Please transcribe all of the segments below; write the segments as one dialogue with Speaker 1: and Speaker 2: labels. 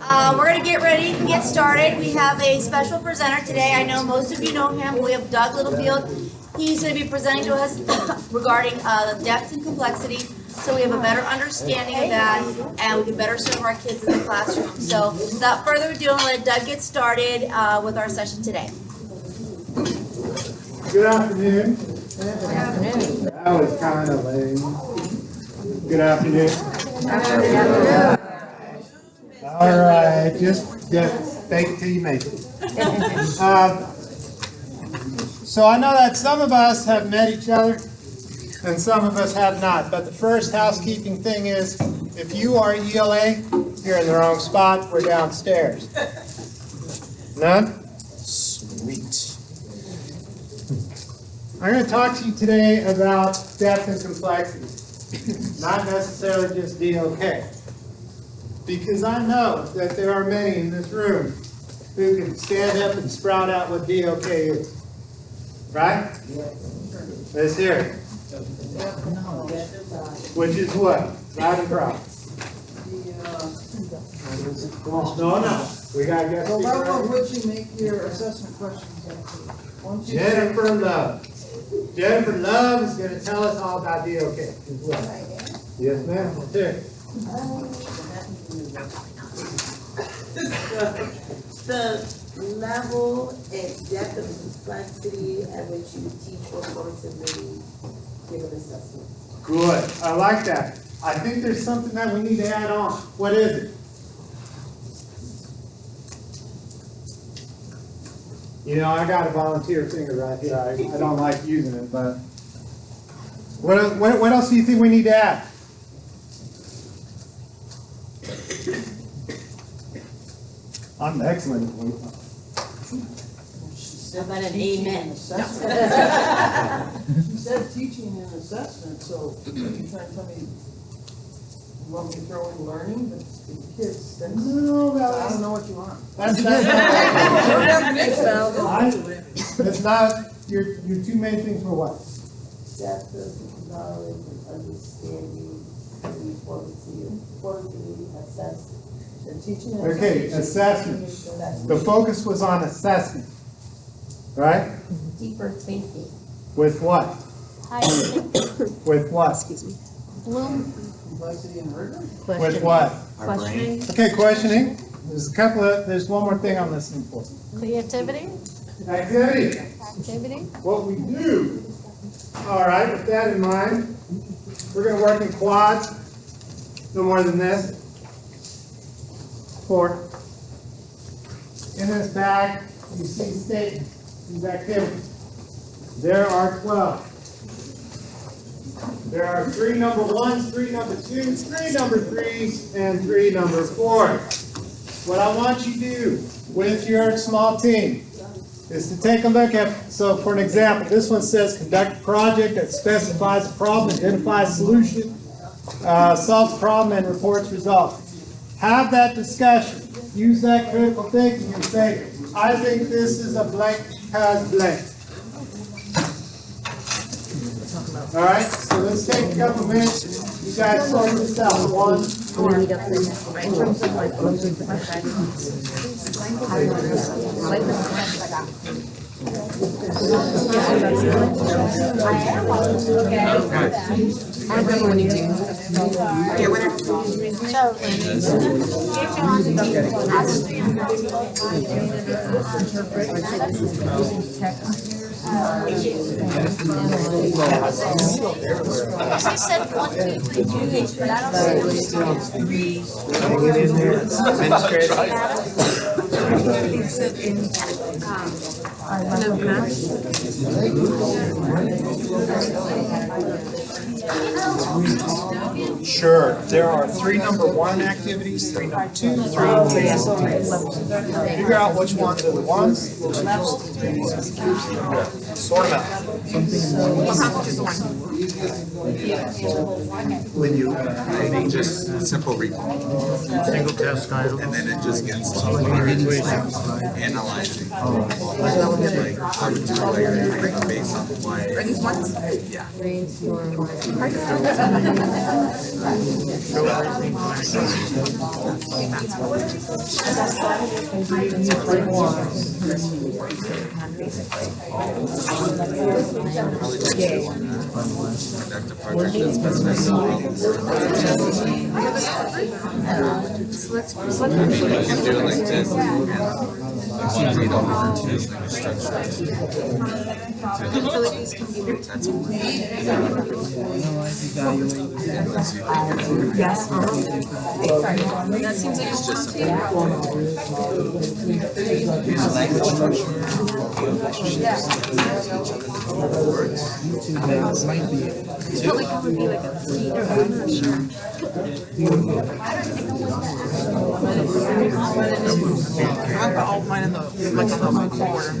Speaker 1: We're going to get ready to get started. We have a special presenter today. I know most of you know him. We have Doug Littlefield. He's going to be presenting to us regarding the depth and complexity, so we have a better understanding of that, and we can better serve our kids in the classroom. So without further ado, I'll let Doug get started with our session today.
Speaker 2: Good afternoon. Good afternoon. That was kind of lame. Good afternoon. All right, just fake it till you make it. So I know that some of us have met each other and some of us have not, but the first housekeeping thing is if you are ELA, you're in the wrong spot, we're downstairs. None? Sweet. I'm going to talk to you today about depth and complexity, not necessarily just DOK. Because I know that there are many in this room who can stand up and sprout out what DOK is. Right? Let's hear it. Which is what? Loud and proud. No. We got to get
Speaker 3: the level of which you make your assessment questions.
Speaker 2: Jennifer Love. Jennifer Love is going to tell us all about DOK as well. Yes, ma'am. Let's hear it.
Speaker 4: The level and depth of complexity at which you teach or forcibly give an assessment.
Speaker 2: Good. I like that. I think there's something that we need to add on. What is it? You know, I got a volunteer finger right here. I don't like using it, but what else do you think we need to add? I'm excellent at it.
Speaker 4: How about an amen?
Speaker 3: She said teaching and assessment, so are you trying to tell me you want me to throw in learning? But the kids, that's,
Speaker 2: no,
Speaker 3: I don't know what you want.
Speaker 2: It's not your two main things for what?
Speaker 4: Depth of knowledge and understanding the formatively assess the teaching and
Speaker 2: Okay, assessment. The focus was on assessment, right?
Speaker 4: deeper thinking.
Speaker 2: With what? With what?
Speaker 5: Excuse me.
Speaker 3: Complexity and rigor?
Speaker 2: With what?
Speaker 5: Questioning.
Speaker 2: Okay, questioning. There's one more thing I'm listening for.
Speaker 5: Creativity.
Speaker 2: Activity. What we do. All right, with that in mind, we're going to work in quads. No more than this. 4. In this bag, you see statements, these activities. There are 12. There are 3 number 1s, 3 number 2s, 3 number 3s, and 3 number 4s. What I want you to do with your small team is to take a look at, so for an example, this one says conduct a project that specifies a problem, identifies a solution, solves a problem, and reports results. Have that discussion. Use that critical thinking and say, I think this is a blank because blank. All right, so let's take a couple minutes. You guys sort this out. 1,
Speaker 5: I remember when you do. Yeah, whatever.
Speaker 1: She said 1, 2, 3, 2, but I don't see
Speaker 2: Sure. There are 3 number 1 activities, 3 number 2, 3 number 3. Figure out which ones are the ones, which are the 3s. Sort them out.
Speaker 6: When you just simple recall,
Speaker 7: Single test title.
Speaker 6: and then it just gets to analyzing. Like, how would you like based on why?
Speaker 3: Are these ones?
Speaker 6: Yeah. Conduct a project that's specific. You can do it like this, and one read over is like a structure.
Speaker 5: That seems like
Speaker 6: It's just language structure, relationships, words.
Speaker 5: I felt like that would be like a 3, I'm not sure.
Speaker 3: I put all mine in the, like on the order.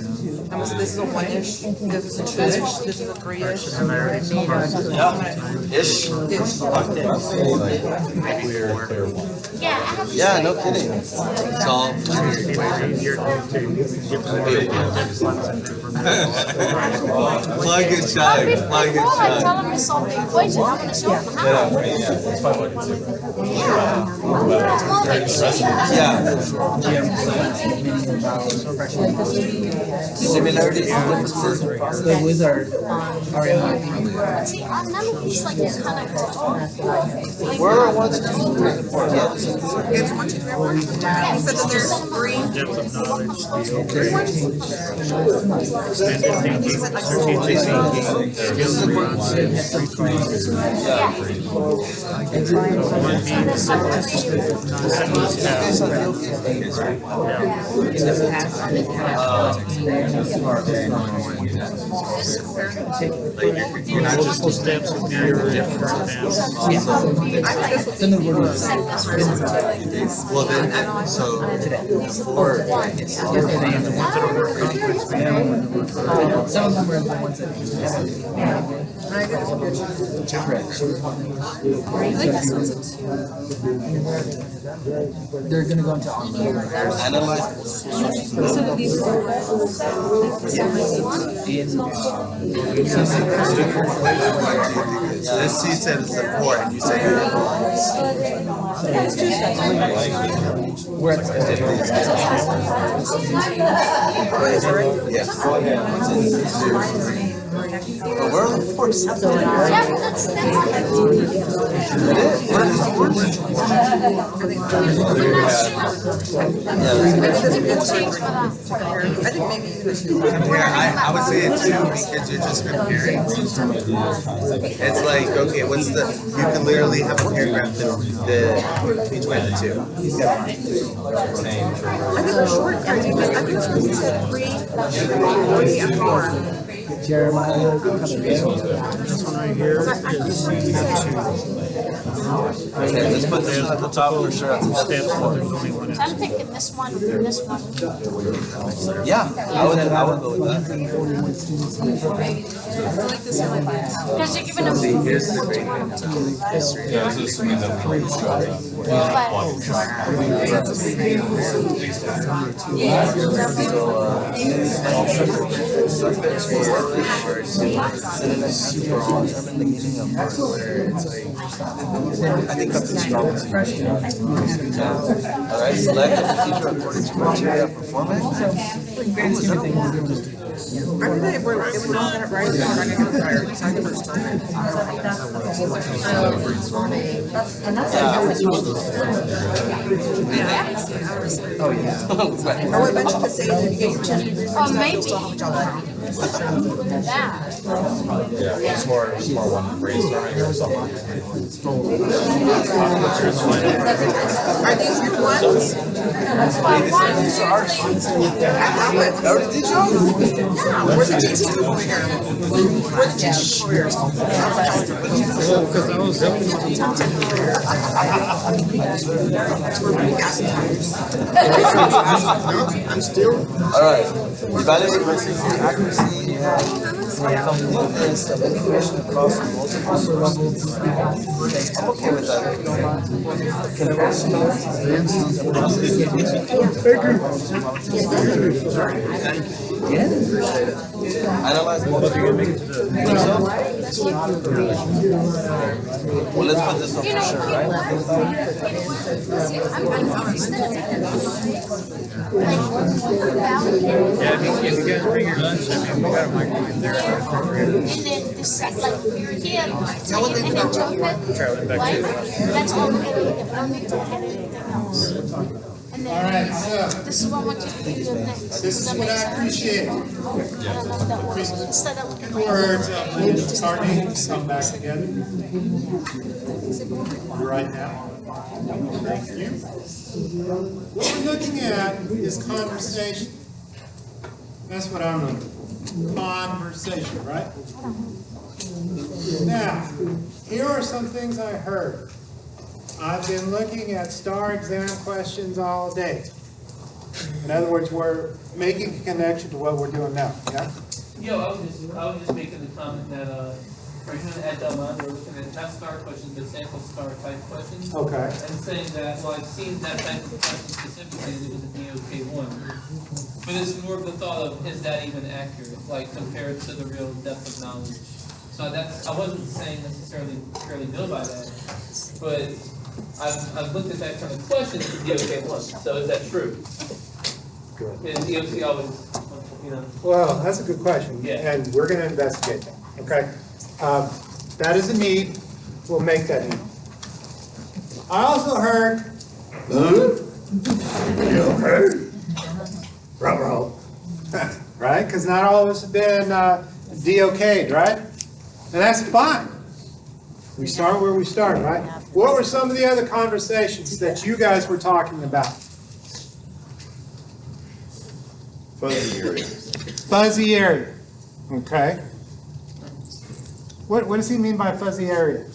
Speaker 3: This is a 1-ish, this is a 2-ish, this is a 3-ish.
Speaker 6: Ish. Yeah, no kidding. It's all plug and chime, plug and
Speaker 5: Before I
Speaker 6: chime.
Speaker 5: tell them to solve the equation, I'm gonna show them how.
Speaker 6: Similarities and differences.
Speaker 8: The wizard.
Speaker 5: See, none of these like connect.
Speaker 6: Where are 1, 2, 3, and 4? Yeah, this is
Speaker 3: It's 1, 2, 3, 4. You said that there's 3.
Speaker 7: Depth of knowledge, extended thinking, skills
Speaker 6: you're not just
Speaker 7: multiple steps of your different paths.
Speaker 6: well then so for
Speaker 8: Some of them are the ones that they're gonna go into
Speaker 6: analyze this C said it's a 4 and you say you're but where are the 4s?
Speaker 5: Yeah, that's
Speaker 3: I think maybe you just do.
Speaker 6: I would say it too because you're just comparing. It's like, okay, what's the, you can literally have a paragraph between the two.
Speaker 3: I think we're short, I think we said 3, 3, and 4.
Speaker 8: Jeremiah.
Speaker 7: This one right here is
Speaker 6: Okay, let's put this one at the top for sure.
Speaker 7: steps, but there's only one.
Speaker 5: I'm thinking this one and this one.
Speaker 6: Yeah, I would go with that.
Speaker 5: Because you're giving them.
Speaker 6: Here's the great history.
Speaker 9: Yeah, this is assuming that we
Speaker 6: I think that's the strongest. Alright, select the procedure according to criteria of performance.
Speaker 3: I think that if we don't get it right, we're not gonna get it right. It's not the first time.
Speaker 6: Oh yeah.
Speaker 3: Or we mentioned to say that you get your 10.
Speaker 5: Oh, maybe. That.
Speaker 9: yeah, it's more one brainstorming or something.
Speaker 3: Are these your 1?
Speaker 6: Alright. Evaluation accuracy and completeness of information across multiple sources. I'm okay with that. Comparison of analyze multiple. Well, let's put this on for sure, right?
Speaker 7: Yeah, if you guys bring your lunch, I mean, we got a microwave there.
Speaker 10: And then this, like, here again, and then jump it, like, that's all we're gonna look at, don't need to add anything else. And then, this is what I want you to do next.
Speaker 2: This is what I appreciate.
Speaker 10: I don't know if that works. Instead of looking
Speaker 2: Words starting to come back together. Right now. Thank you. What we're looking at is conversation. That's what I'm looking for. Conversation, right? Now, here are some things I heard. I've been looking at STAR exam questions all day. In other words, we're making a connection to what we're doing now, yeah?
Speaker 11: Yeah, I was just making the comment that, at Delmont, we're looking at not STAR questions, but sample STAR type questions.
Speaker 2: Okay.
Speaker 11: And saying that, well, I've seen that type of question specifically, and it was a DOK-1. But it's more of the thought of, is that even accurate, like compared to the real depth of knowledge? So I wasn't saying necessarily fairly know by that, but I've looked at that kind of question in DOK-1, so is that true? Is DOC always, you know?
Speaker 2: Well, that's a good question,
Speaker 11: Yeah.
Speaker 2: and we're going to investigate that, okay? That is a need, we'll make that need. I also heard, right? Because not all of us have been DOK'd, right? And that's fine. We start where we start, right? What were some of the other conversations that you guys were talking about?
Speaker 9: Fuzzy area.
Speaker 2: Fuzzy area, okay. What does he mean by fuzzy area?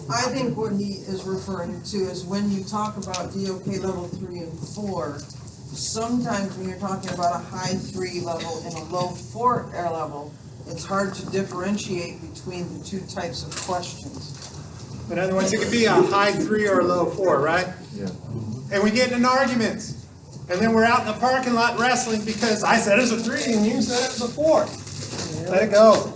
Speaker 3: I think what he is referring to is when you talk about DOK level 3 and 4, sometimes when you're talking about a high 3 level and a low 4 air level, it's hard to differentiate between the two types of questions.
Speaker 2: In other words, it could be a high 3 or a low 4, right?
Speaker 9: Yeah.
Speaker 2: And we get in arguments. And then we're out in the parking lot wrestling because I said it was a 3 and you said it was a 4. Let it go.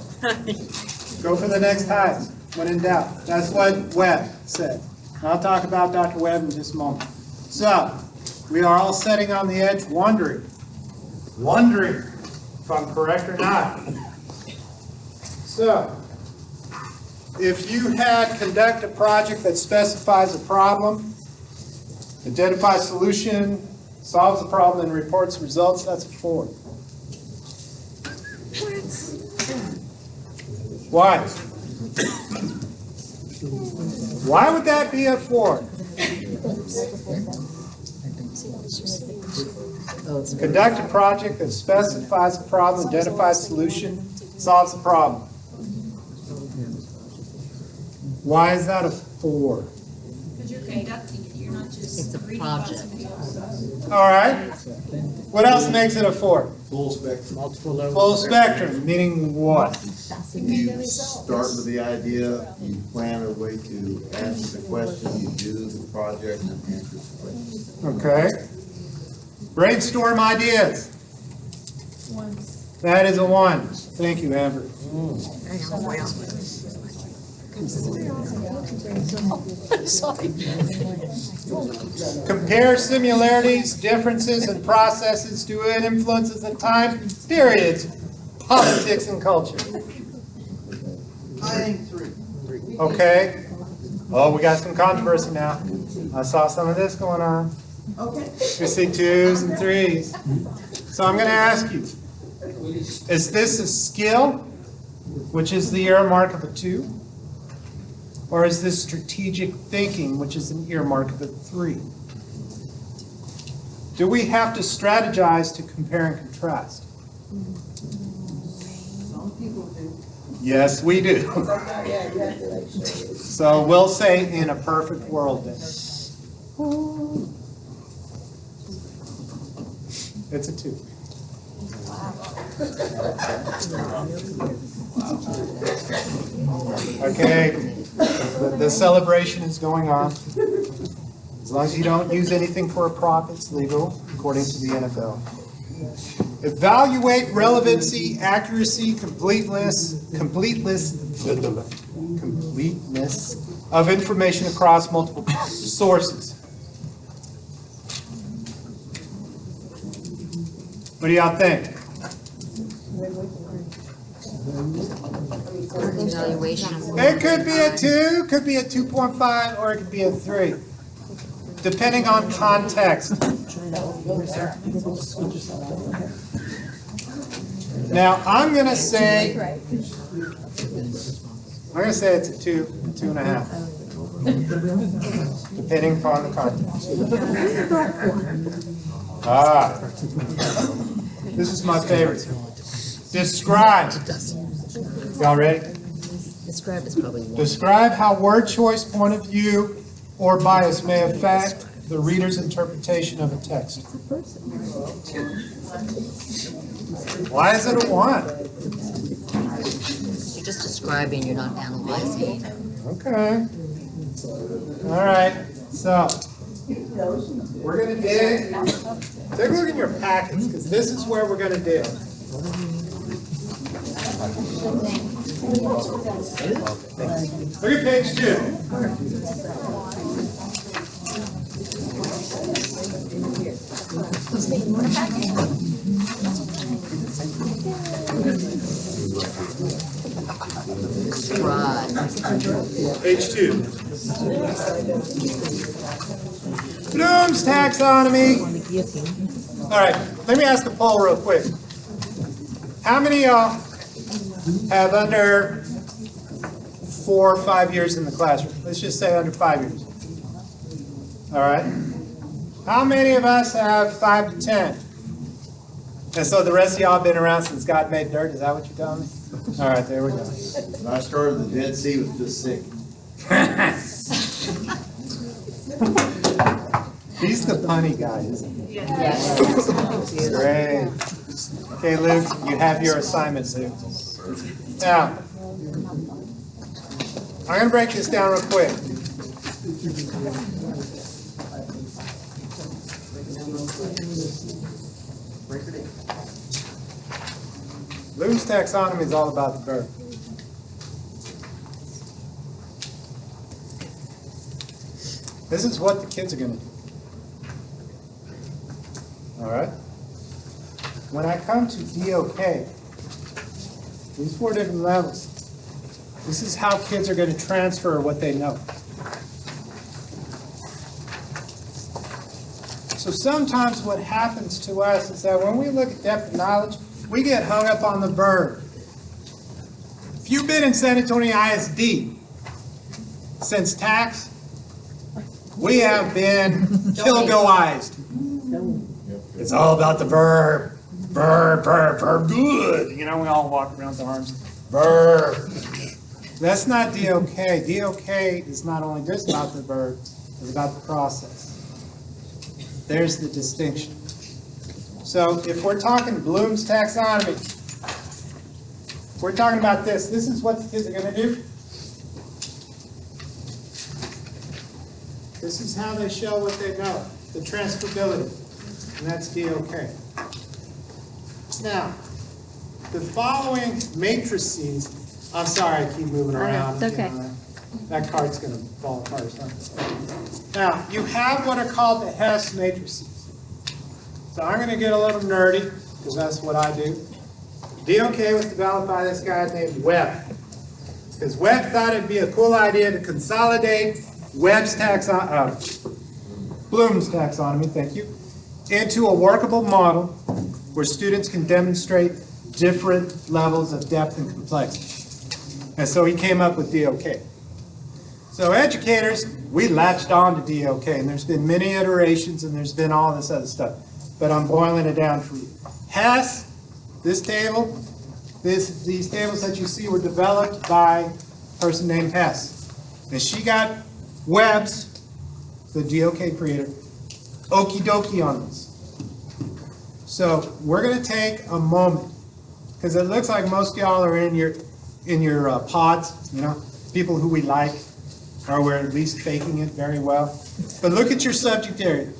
Speaker 2: Go for the next highest when in doubt. That's what Webb said. And I'll talk about Dr. Webb in just a moment. So, we are all sitting on the edge wondering if I'm correct or not. So, if you had conduct a project that specifies a problem, identifies solution, solves the problem, and reports results, that's a 4. Why? Why would that be a 4? Conduct a project that specifies a problem, identifies a solution, solves the problem. Why is that a 4?
Speaker 10: Because you're conducting it, you're not just reading about somebody else.
Speaker 2: All right. What else makes it a 4?
Speaker 9: Full spectrum.
Speaker 7: Multiple levels.
Speaker 2: Full spectrum, meaning what?
Speaker 9: You start with the idea, you plan a way to answer the question, you do the project and answer the question.
Speaker 2: Okay. Brainstorm ideas. That is a 1. Thank you, Amber. Compare similarities, differences, and processes to it influences of time, periods, politics, and culture.
Speaker 3: I think 3.
Speaker 2: Okay. Oh, we got some controversy now. I saw some of this going on.
Speaker 3: Okay.
Speaker 2: We see 2s and 3s. So I'm going to ask you, is this a skill, which is the earmark of a 2? Or is this strategic thinking, which is an earmark of a 3? Do we have to strategize to compare and contrast?
Speaker 3: Some people do.
Speaker 2: Yes, we do.
Speaker 4: Yeah, you have to like show it.
Speaker 2: So we'll say in a perfect world then. It's a 2. Okay, the celebration is going on. As long as you don't use anything for a prop, it's legal, according to the NFL. Evaluate relevancy, accuracy, completeness of information across multiple sources. What do y'all think?
Speaker 5: Evaluation.
Speaker 2: It could be a 2, could be a 2.5, or it could be a 3, depending on context. Now, I'm going to say it's a 2, 2.5, depending upon the context. This is my favorite. Describe. Y'all ready?
Speaker 5: Describe is probably 1.
Speaker 2: Describe how word choice, point of view, or bias may affect the reader's interpretation of a text. Why is it a 1?
Speaker 5: You're just describing, you're not analyzing.
Speaker 2: Okay. All right. So we're going to dig. Take a look at your packets, because this is where we're going to dig. Look at page 2. Page 2. Bloom's taxonomy. All right, let me ask a poll real quick. How many of y'all have under 4 or 5 years in the classroom? Let's just say under 5 years. All right. How many of us have 5 to 10? And so the rest of y'all have been around since God made dirt? Is that what you're telling me? All right, there we go.
Speaker 9: When I started, the Dead Sea was just sick.
Speaker 2: He's the punny guy, isn't he? Yes. Great. Okay, Luke, you have your assignment, Luke. Now, I'm going to break this down real quick. Bloom's taxonomy is all about the verb. This is what the kids are going to do. All right? When I come to DOK, these 4 different levels, this is how kids are going to transfer what they know. So sometimes what happens to us is that when we look at depth of knowledge, we get hung up on the verb. If you've been in San Antonio ISD since tax, we have been Kilgoized. It's all about the verb. Verb, good. You know, we all walk around with arms. Verb. That's not DOK. DOK is not only just about the verb, it's about the process. There's the distinction. So if we're talking Bloom's taxonomy, if we're talking about this is what the kids are going to do. This is how they show what they know, the transferability, and that's DOK. Now, the following matrices, I'm sorry I keep moving around.
Speaker 10: It's okay.
Speaker 2: That card's going to fall apart or something. Now, you have what are called the Hess matrices. So I'm going to get a little nerdy, because that's what I do. DOK was developed by this guy named Webb. Because Webb thought it'd be a cool idea to consolidate Bloom's taxonomy, thank you, into a workable model where students can demonstrate different levels of depth and complexity. And so he came up with DOK. So educators, we latched on to DOK, and there's been many iterations, and there's been all this other stuff, but I'm boiling it down for you. Hess, this table, these tables that you see were developed by a person named Hess. And she got Webb's, the DOK creator, okie dokie on this. So we're going to take a moment, because it looks like most of y'all are in your pods, you know, people who we like, or we're at least faking it very well. But look at your subject area.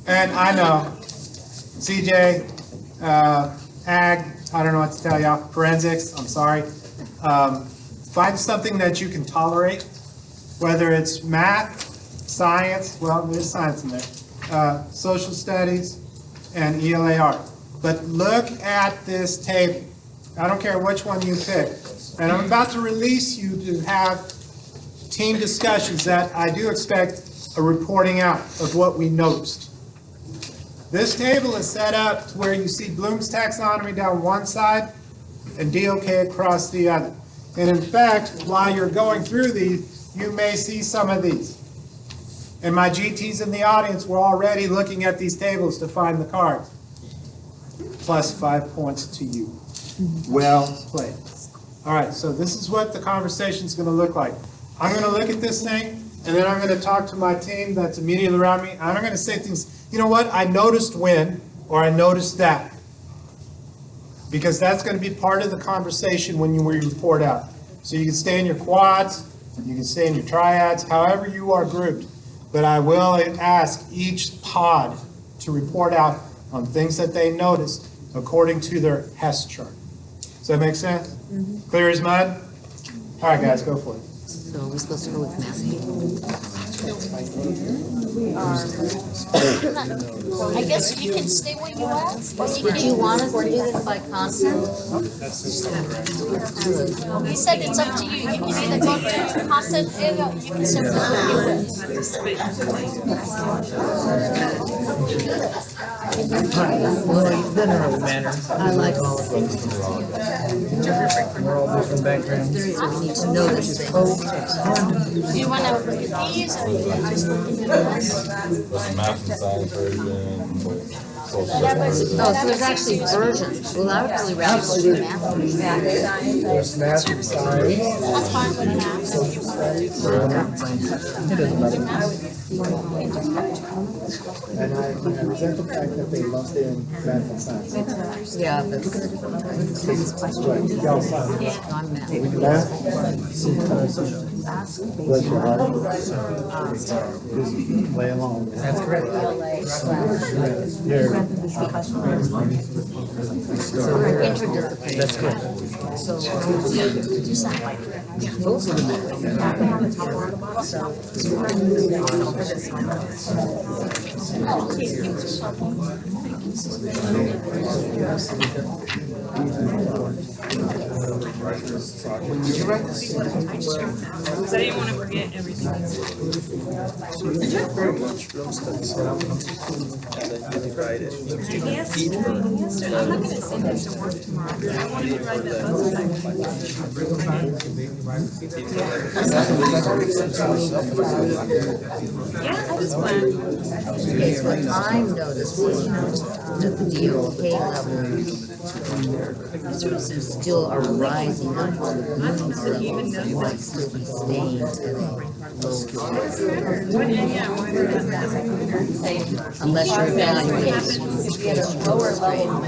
Speaker 2: And I know, CJ, ag, I don't know what to tell y'all, forensics, I'm sorry. Find something that you can tolerate, whether it's math, science, well, there's science in there, social studies, and ELAR. But look at this table. I don't care which one you pick. And I'm about to release you to have team discussions that I do expect a reporting out of what we noticed. This table is set up to where you see Bloom's taxonomy down one side and DOK across the other. And in fact, while you're going through these, you may see some of these. And my GTs in the audience were already looking at these tables to find the cards. Plus 5 points to you. Well played. All right, so this is what the conversation is going to look like. I'm going to look at this thing, and then I'm going to talk to my team that's immediately around me, and I'm going to say things, you know what, I noticed when, or I noticed that. Because that's going to be part of the conversation when you report out. So you can stay in your quads, you can stay in your triads, however you are grouped. But I will ask each pod to report out on things that they noticed according to their Hess chart. Does that make sense? Mm-hmm. Clear as mud? All right, guys, go for it.
Speaker 8: So are we supposed to go with math?
Speaker 10: I guess you can stay where you are.
Speaker 8: Did you want us to do this by concept?
Speaker 10: He said it's up to you. You can either go to concept area or you can simply go
Speaker 7: General manner.
Speaker 8: I like all of things.
Speaker 7: We're all different backgrounds.
Speaker 8: We need to know this thing.
Speaker 10: Do you want to look at these or you want to just look at the rest?
Speaker 12: Math and science version.
Speaker 8: Oh, so there's actually versions. Well, I would really rather go to the math version.
Speaker 7: There's math and science.
Speaker 10: I'm fine with math.
Speaker 7: It doesn't matter.
Speaker 2: And I resent the fact that they lumped in math and science.
Speaker 8: Yeah, but.
Speaker 2: Y'all sign.
Speaker 8: I'm math.
Speaker 2: Math? Bless your heart. Just lay along.
Speaker 7: That's correct.
Speaker 2: Here.
Speaker 8: Interdisciplinary.
Speaker 7: That's correct.
Speaker 8: So, those are the
Speaker 2: Did you write this?
Speaker 5: Because I didn't want to forget everything. I'm not going to send him to work tomorrow. I wanted to ride that bus back. Yeah, I just went.
Speaker 8: Okay, so what I'm noticing that the DOK level still are rising up on the Bloom's level, so you might still be staying at a low unless you're evaluating.
Speaker 5: Lower level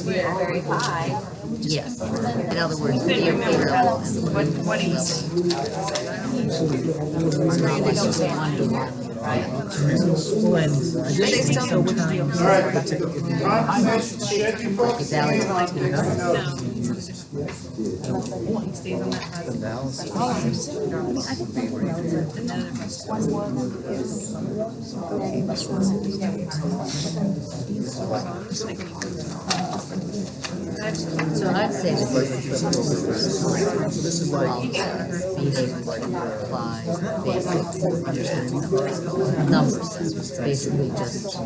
Speaker 5: very high.
Speaker 8: Yes, in other words, the DOK level and the Bloom's level are not like one-to-one.
Speaker 2: All right. Conversation should be focusing on
Speaker 5: He stays on that
Speaker 8: So I'd say that this is like being able to apply basic understanding of numbers. It's basically just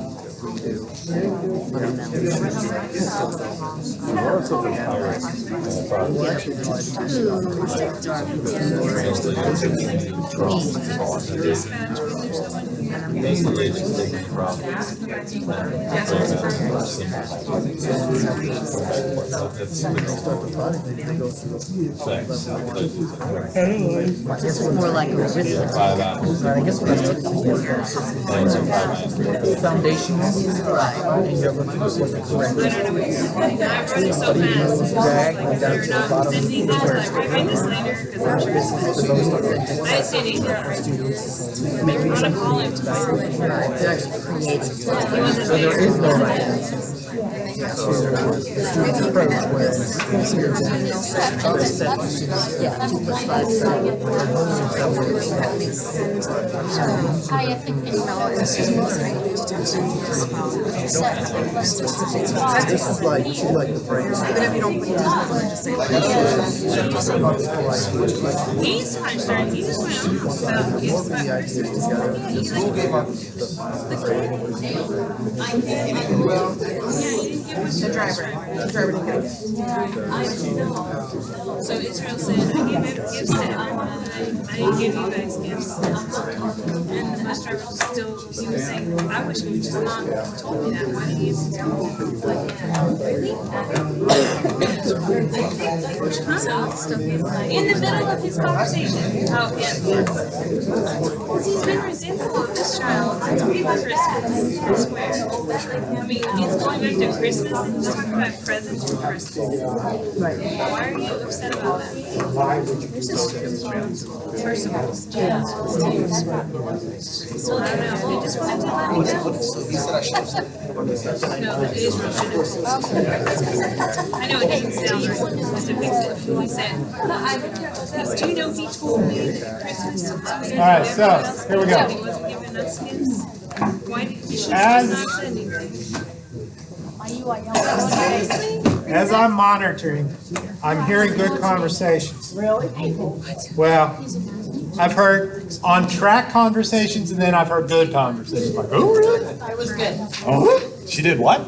Speaker 8: This is more like a risk.
Speaker 5: I guess what I'm noticing here is foundation, and you're looking for the correct.
Speaker 13: I'm running so fast.
Speaker 5: Drag down to the bottom.
Speaker 13: Send me these, like, read this later, because I'm sure it's I didn't see anything. Maybe on a call him tomorrow.
Speaker 8: It actually creates.
Speaker 5: So there is no right answer. So it's an approach where
Speaker 8: Yeah, 2 plus 5 is 7.
Speaker 10: I think it's
Speaker 5: this is like the brain.
Speaker 3: Even if you don't put it down, just say
Speaker 13: He's fine, sir. He just went on about gifts by
Speaker 3: the driver didn't get it.
Speaker 13: So Israel said, I gave gifts to everyone, and I didn't give you guys gifts. And the bus driver was still, he was saying, I wish you would just not have told me that. Why didn't you even tell me? In the middle of his conversation. Oh, yeah. Because he's been resentful of this child since pre-Christmas. I swear. I mean, he's going back to Christmas and he's talking about presents for Christmas. Why are you upset about that? First of all, so I don't know. He just wanted to let me know. No, but Israel should have. I know it doesn't sound right. He must have fixed it. He said, do you know he told me that Christmas was
Speaker 2: All right, so here we go.
Speaker 13: he wasn't giving us gifts? Why did you should not say anything?
Speaker 2: As I'm monitoring, I'm hearing good conversations. Really? Well, I've heard on-track conversations, and then I've heard good conversations. Like, oh, really?
Speaker 1: It was good.
Speaker 2: Oh, she did what?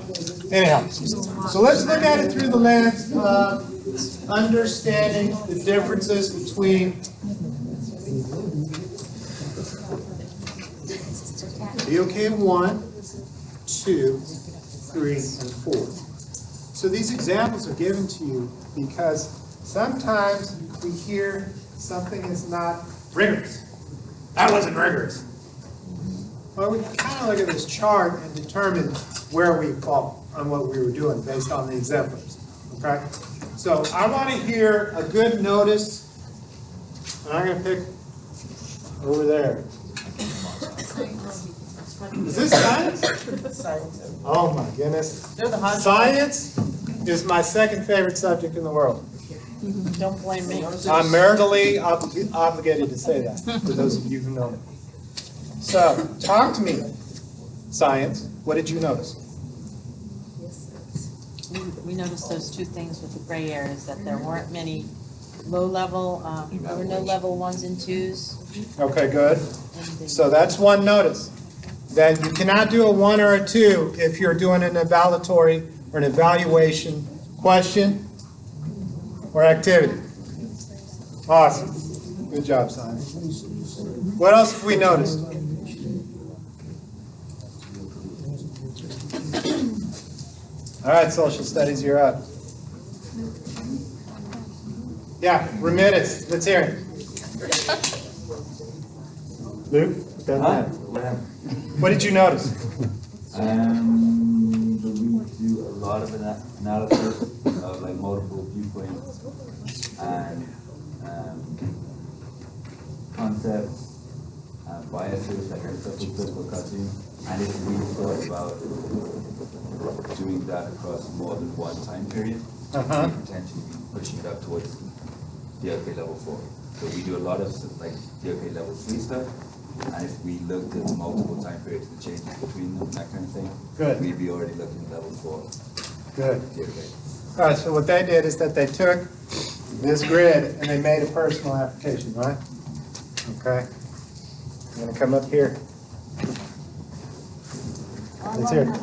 Speaker 2: Anyhow, so let's look at it through the lens of understanding the differences between DOK 1, 2, 3, and 4. So these examples are given to you because sometimes we hear something is not rigorous. That wasn't rigorous. Well, we can kind of look at this chart and determine where we fall on what we were doing based on the exemplars. Okay? So I want to hear a good notice, and I'm going to pick over there. Is this science? Oh my goodness. Science is my second favorite subject in the world.
Speaker 3: Don't blame me.
Speaker 2: I'm maritally obligated to say that, for those of you who know me. So, talk to me, science. What did you notice?
Speaker 14: We noticed those two things with the gray areas, that there weren't many low-level, there were no level 1s and 2s.
Speaker 2: Okay, good. So that's one notice. Then you cannot do a 1 or a 2 if you're doing an evaluatory or an evaluation question or activity. Awesome. Good job, science. What else have we noticed? All right, social studies, you're up. Yeah, remittance. Let's hear it. Luke? What did you notice?
Speaker 15: We do a lot of analysis of like multiple viewpoints and concepts, biases, that kind of stuff with critical cutting. And if we thought about doing that across more than one time period, we potentially be pushing it up towards DOK level 4. So we do a lot of like DOK level 3 stuff. And if we looked at multiple time periods, the changes between them, that kind of thing,
Speaker 2: good,
Speaker 15: we'd be already looking at level 4.
Speaker 2: Good. All right, so what they did is that they took this grid and they made a personal application, right? Okay. I'm going to come up here. Let's hear it.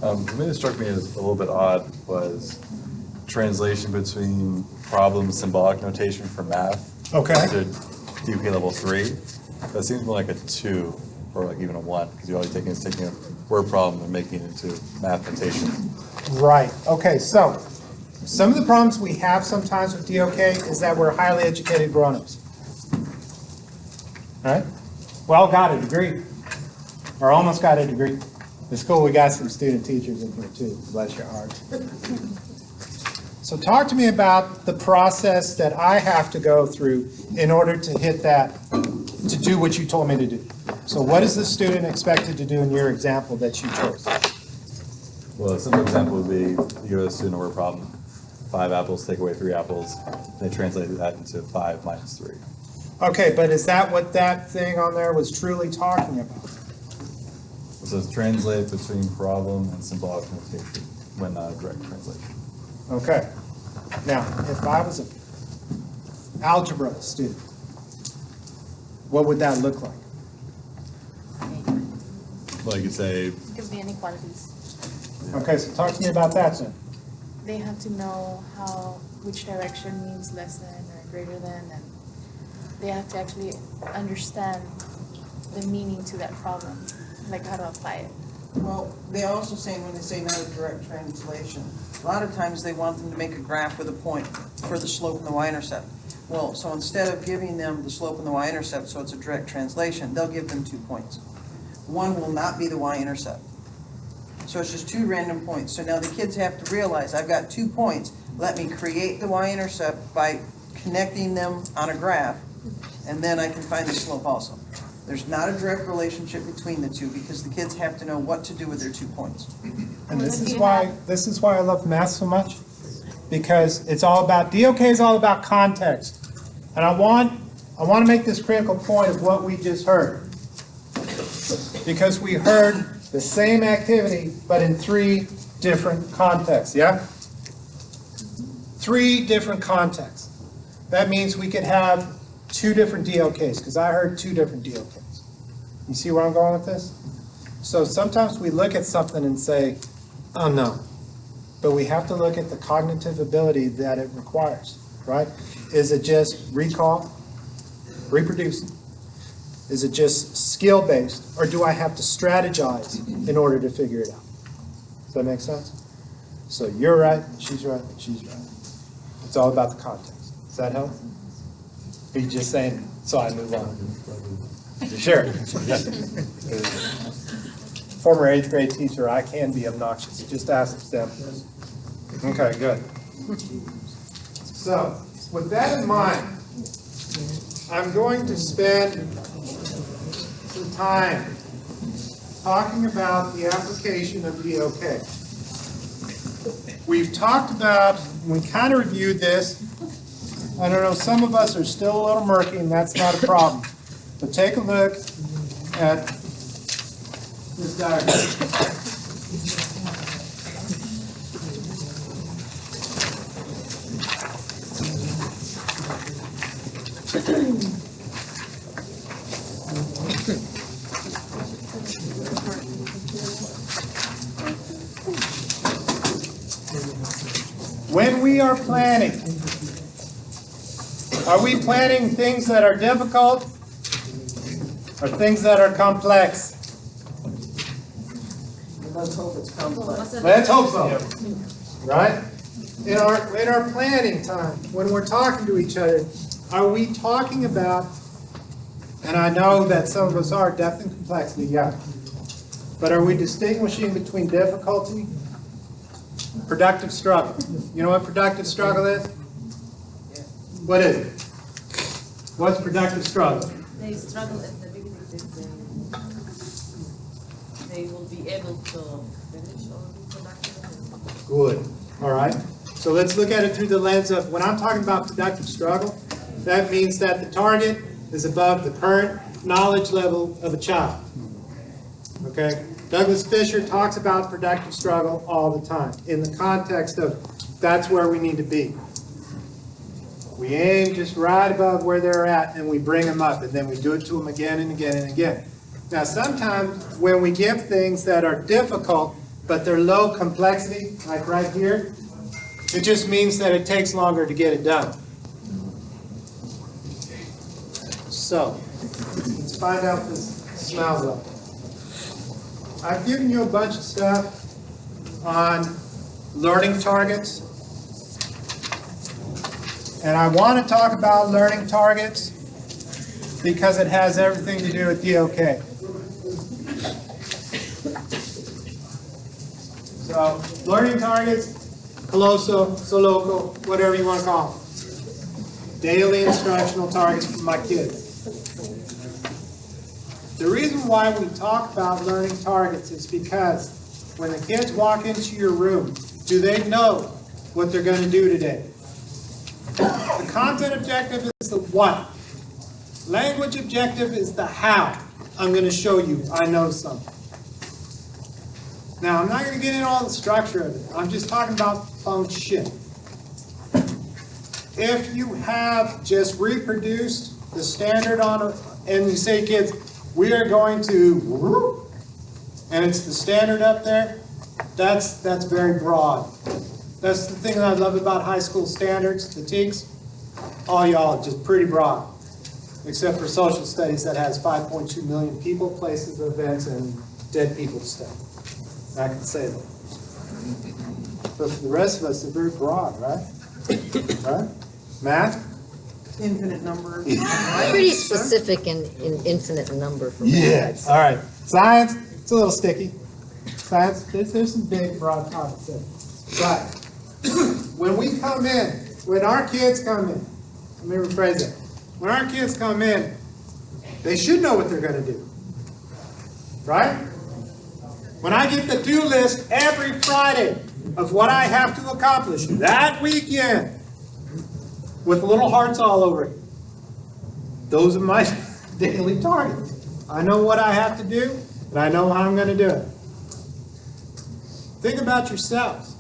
Speaker 12: Something that struck me as a little bit odd was translation between problem symbolic notation for math.
Speaker 2: Okay.
Speaker 12: To DOK level 3. That seems more like a 2 or like even a 1, because you're only taking a word problem and making it into math notation.
Speaker 2: Right. Okay, so some of the problems we have sometimes with DOK is that we're highly educated grown-ups. All right? We all got a degree, or almost got a degree. It's cool we got some student teachers in here too, bless your heart. So talk to me about the process that I have to go through in order to hit that, to do what you told me to do. So what is the student expected to do in your example that you chose?
Speaker 12: Well, a simple example would be you give a student a word problem, 5 apples, take away 3 apples. They translate that into 5 minus 3.
Speaker 2: Okay, but is that what that thing on there was truly talking about?
Speaker 12: It says translate between problem and symbolic notation when not a direct translation.
Speaker 2: Okay. Now, if I was an algebra student, what would that look like?
Speaker 12: Well, you could say,
Speaker 13: It could be inequalities.
Speaker 2: Okay, so talk to me about that then.
Speaker 13: They have to know which direction means less than or greater than, and they have to actually understand the meaning to that problem, like how to apply it.
Speaker 3: Well, they also say when they say not a direct translation, a lot of times they want them to make a graph with a point for the slope and the y-intercept. Well, so instead of giving them the slope and the y-intercept, so it's a direct translation, they'll give them 2 points. One will not be the y-intercept. So it's just 2 random points. So now the kids have to realize, I've got 2 points. Let me create the y-intercept by connecting them on a graph, and then I can find the slope also. There's not a direct relationship between the two because the kids have to know what to do with their 2 points.
Speaker 2: And this is why I love math so much, because it's all about, DOK is all about context. And I want to make this critical point of what we just heard. Because we heard the same activity, but in 3 different contexts, yeah? 3 different contexts. That means we could have 2 different DOKs, because I heard 2 different DOKs. You see where I'm going with this? So sometimes we look at something and say, oh no. But we have to look at the cognitive ability that it requires, right? Is it just recall, reproducing? Is it just skill-based, or do I have to strategize in order to figure it out? Does that make sense? So you're right, she's right, she's right. It's all about the context. Does that help? Are you just saying, so I move on? Sure. Former 8th grade teacher, I can be obnoxious. Just ask them. Okay, good. So, with that in mind, I'm going to spend some time talking about the application of DOK. We've talked about, we kind of reviewed this. I don't know, some of us are still a little murky, and that's not a problem. But take a look at this diagram. When we are planning, are we planning things that are difficult or things that are complex?
Speaker 3: Let's hope it's complex.
Speaker 2: Let's hope so. Right? In our planning time, when we're talking to each other, are we talking about, and I know that some of us are, depth and complexity, yeah. But are we distinguishing between difficulty, productive struggle? You know what productive struggle is? What is it? What's productive struggle?
Speaker 14: They struggle at the beginning, they will be able to finish or be productive.
Speaker 2: Good. All right. So let's look at it through the lens of, when I'm talking about productive struggle, that means that the target is above the current knowledge level of a child. Okay? Douglas Fisher talks about productive struggle all the time in the context of that's where we need to be. We aim just right above where they're at and we bring them up, and then we do it to them again and again and again. Now, sometimes when we give things that are difficult, but they're low complexity, like right here, it just means that it takes longer to get it done. So, let's find out if this smells like. I've given you a bunch of stuff on learning targets. And I want to talk about learning targets because it has everything to do with DOK. So, learning targets, colossal, solocal, whatever you want to call them. Daily instructional targets for my kids. The reason why we talk about learning targets is because when the kids walk into your room, do they know what they're going to do today? The content objective is the what. Language objective is the how. I'm going to show you. I know something. Now, I'm not going to get into all the structure of it. I'm just talking about function. If you have just reproduced the standard on, and you say, kids, we are going to, and it's the standard up there, that's very broad. That's the thing that I love about high school standards, the TEKS. All y'all just pretty broad, except for social studies that has 5.2 million people, places, events, and dead people stuff. I can say that. But for the rest of us, they're very broad, right? Right? Math?
Speaker 3: Infinite number.
Speaker 8: Pretty specific in infinite number for
Speaker 2: Yes. All right. Science, it's a little sticky. Science, there's some big, broad topics there. But when we come in, when our kids come in, let me rephrase that. When our kids come in, they should know what they're going to do. Right? When I get the do list every Friday of what I have to accomplish that weekend, with little hearts all over it, those are my daily targets. I know what I have to do, and I know how I'm going to do it. Think about yourselves.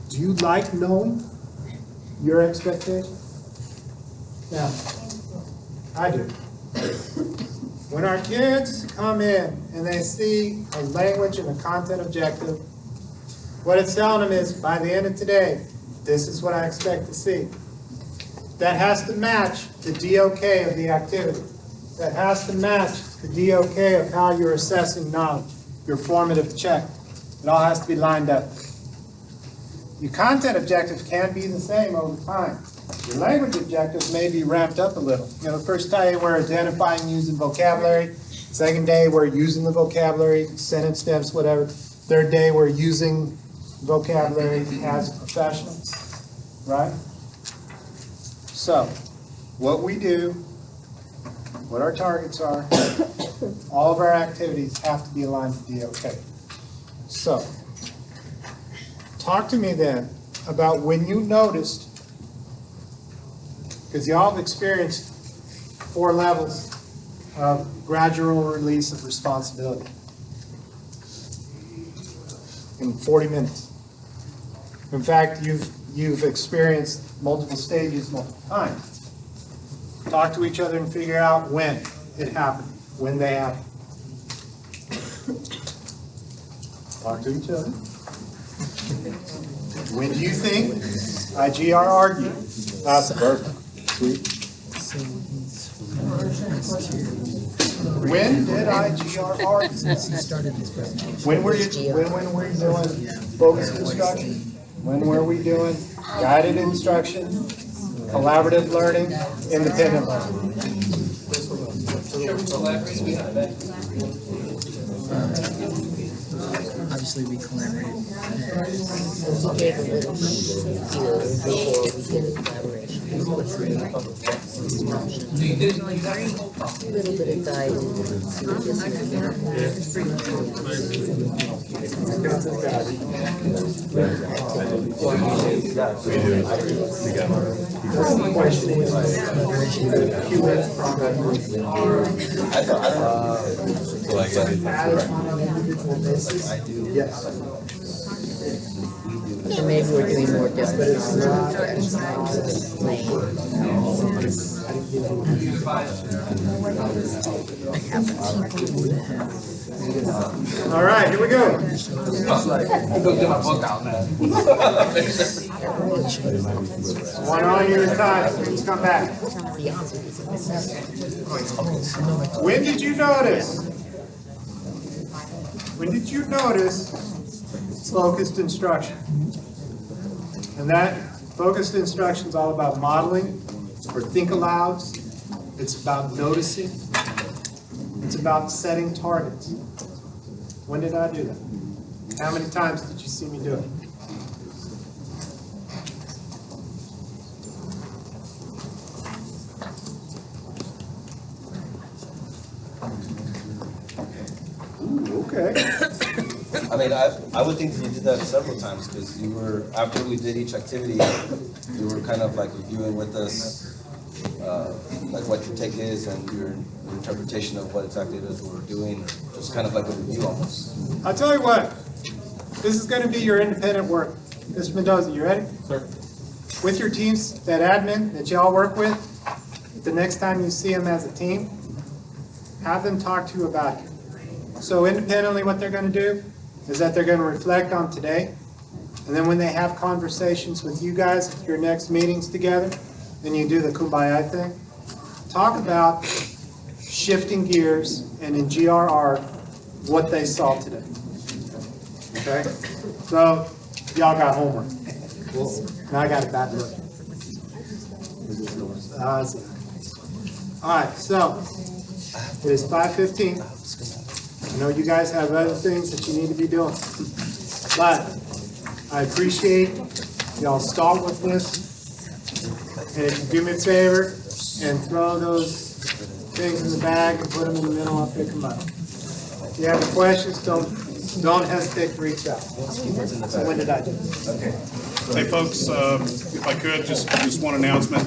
Speaker 2: Do you like knowing your expectations? Now, I do. When our kids come in and they see a language and a content objective, what it's telling them is, by the end of today, this is what I expect to see. That has to match the DOK of the activity. That has to match the DOK of how you're assessing knowledge, your formative check. It all has to be lined up. Your content objectives can be the same over time. Your language objectives may be ramped up a little. You know, the first day we're identifying using vocabulary. Second day we're using the vocabulary, sentence steps, whatever. Third day we're using vocabulary as a professional, right? So, what we do, what our targets are, all of our activities have to be aligned to DOK. So, talk to me then about when you noticed, because y'all have experienced 4 levels of gradual release of responsibility in 40 minutes. In fact, you've experienced multiple stages multiple times. Talk to each other and figure out when it happened, when they happened. Talk to each other. When do you think IGR argued? That's perfect. Sweet. When did IGR argue? When were you doing focused instruction? When were we doing guided instruction, collaborative learning, independent learning?
Speaker 5: Obviously, we collaborated.
Speaker 8: We gave a little before we did the collaboration. A little bit of
Speaker 2: Yes.
Speaker 8: So maybe we're doing more different projects.
Speaker 2: All right, here we go.
Speaker 7: Go get my book out now.
Speaker 2: One on you at a time. Please come back. When did you notice? When did you notice focused instruction? And that focused instruction is all about modeling or think alouds. It's about noticing. It's about setting targets. When did I do that? How many times did you see me do it? Ooh, okay.
Speaker 16: I mean, I would think that you did that several times, because you were, after we did each activity, you were kind of like reviewing with us, like what your take is and your interpretation of what exactly it is we're doing, just kind of like a review almost.
Speaker 2: I'll tell you what, this is going to be your independent work. Mr. Mendoza, you ready?
Speaker 7: Sir.
Speaker 2: With your teams, that admin that y'all work with, the next time you see them as a team, have them talk to you about it. So independently, what they're going to do is that they're going to reflect on today, and then when they have conversations with you guys at your next meetings together, and you do the kumbaya thing, talk about shifting gears and in GRR what they saw today. Okay? So y'all got homework. Now I got a bad look. All right, so it is 5:15. I know you guys have other things that you need to be doing, but I appreciate y'all start with this. And if you do me a favor and throw those things in the bag and put them in the middle, I'll pick them up. If you have any questions, don't hesitate to reach out. So when did I do this?
Speaker 17: Hey folks, if I could, just one announcement.